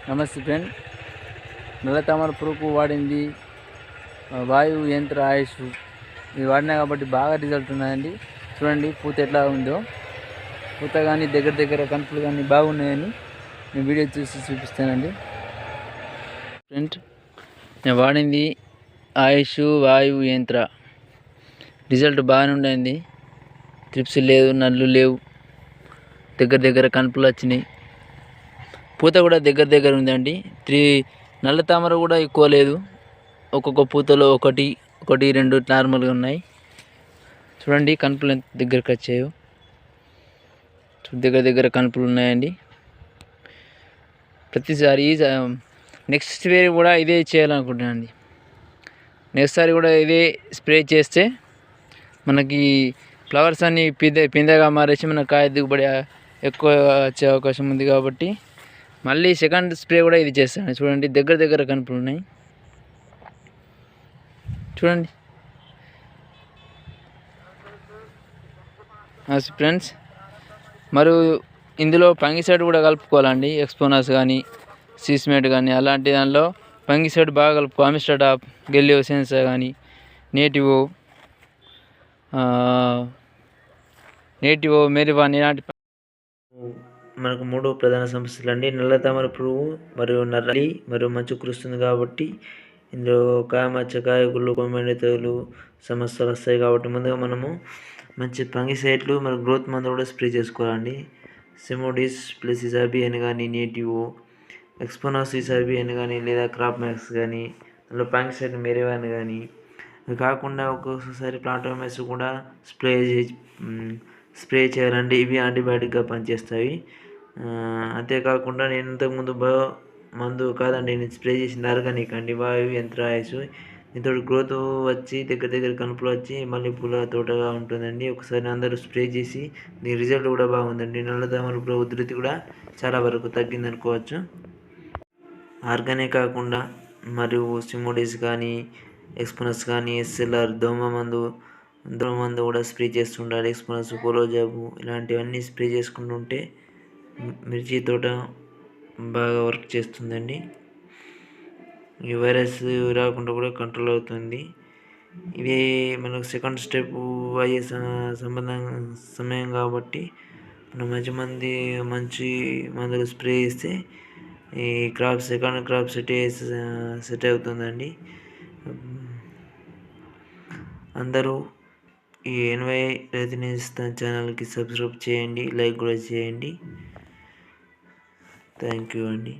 నమస్తే ఫ్రెండ్. నల్ల తామర పురుగుకు వాడింది వాయువు యంత్ర ఆయుష్. ఇది వాడినా కాబట్టి బాగా రిజల్ట్ ఉన్నాయండి. చూడండి పూత ఎట్లా ఉందో. పూత కానీ దగ్గర కనుపులు కానీ బాగున్నాయని నేను వీడియో చూపిస్తానండి. ఫ్రెండ్, నేను వాడింది ఆయుష్ వాయువు యంత్ర. రిజల్ట్ బాగానే ఉండేది. ట్రిప్స్ లేదు, నల్లు లేవు, దగ్గర కనుపులు వచ్చినాయి. పూత కూడా దగ్గర ఉందండి. నల్ల తామర కూడా ఎక్కువ లేదు. ఒక్కొక్క పూతలో ఒకటి రెండు నార్మల్గా ఉన్నాయి. చూడండి కనుపులు ఎంత దగ్గరకు వచ్చాయో. దగ్గర కనుపులు ఉన్నాయండి. ప్రతిసారి నెక్స్ట్ వేరే కూడా ఇదే చేయాలనుకుంటున్నాను. నెక్స్ట్ సారి కూడా ఇదే స్ప్రే చేస్తే మనకి ఫ్లవర్స్ అన్నీ పిందెగా మారేసి మన కాయ దిగుబడి ఎక్కువ వచ్చే అవకాశం ఉంది. కాబట్టి మళ్ళీ సెకండ్ స్ప్రే కూడా ఇది చేస్తాను. చూడండి దగ్గర కనుపులు ఉన్నాయి. చూడండి ఫ్రెండ్స్, మరియు ఇందులో ఫంగిసైడ్ కూడా కలుపుకోవాలండి. ఎక్స్పోనస్ కానీ సీస్మేట్ కానీ అలాంటి దానిలో ఫంగిసైడ్ బాగా కలుపుకో. అమిస్టర్డాప్, గెలియో సెన్సా కానీ నేటివో మెరివాన్ ఇలాంటి మనకు 3 ప్రధాన సమస్యలు అండి. నల్ల తామర పురుగు మరియు నల్లి మరియు మంచు కురుస్తుంది. కాబట్టి ఇందులో కాయమచ్చ, కాయగుళ్ళు, కొమ్మిడి తెగులు సమస్యలు వస్తాయి. కాబట్టి ముందుగా మనము మంచి ఫంగిసైడ్లు మరియు గ్రోత్ మందు కూడా స్ప్రే చేసుకోవాలండి. సిమోడిస్ ప్లస్ ఇజాబి అని కానీ, నేటివో, ఎక్స్పోనాస్ ఇజాబి అని కానీ, లేదా క్రాప్ మ్యాక్స్ కానీ, అందులో ఫంగిసైడ్ మెరివాన్ కానీ, అది కాకుండా ఒక్కొక్కసారి ప్లాంటోమెస్ కూడా స్ప్రే చేయాలండి. ఇవి యాంటీబయాటిక్గా పనిచేస్తాయి. అంతేకాకుండా నేను ఇంతకుముందు మందు కాదండి, నేను స్ప్రే చేసింది ఆర్గానిక్ అండి, వాయువు యంత్ర ఆయుష్. దీంతో గ్రోత్ వచ్చి దగ్గర కనుపులు వచ్చి మళ్ళీ పూల తోటగా ఉంటుందండి. ఒకసారి అందరూ స్ప్రే చేసి దీని రిజల్ట్ కూడా బాగుందండి. నల్ల తామర పురుగు ఉధృతి కూడా చాలా వరకు తగ్గింది అనుకోవచ్చు. ఆర్గానిక్ కాకుండా మరియు సిమోడిస్ కానీ, ఎక్స్పోనస్ కానీ, ఎస్ఎల్ఆర్ దోమ మందు కూడా స్ప్రే చేస్తుండాలి. ఎక్స్పోనస్, కోలోజాబు ఇలాంటివన్నీ స్ప్రే చేసుకుంటుంటే మిర్చి తోట బాగా వర్క్ చేస్తుందండి. ఈ వైరస్ రాకుండా కూడా కంట్రోల్ అవుతుంది. ఇవి మనకు సెకండ్ స్టెప్ అయ్యే సమయం కాబట్టి మనం మంచి మందులు స్ప్రే చేస్తే ఈ సెకండ్ క్రాప్ సెట్ అవుతుందండి. అందరూ ఈ ఎన్వై రైతు నేస్తం ఛానల్కి సబ్స్క్రైబ్ చేయండి, లైక్ కూడా చేయండి. థ్యాంక్ యూ అండి.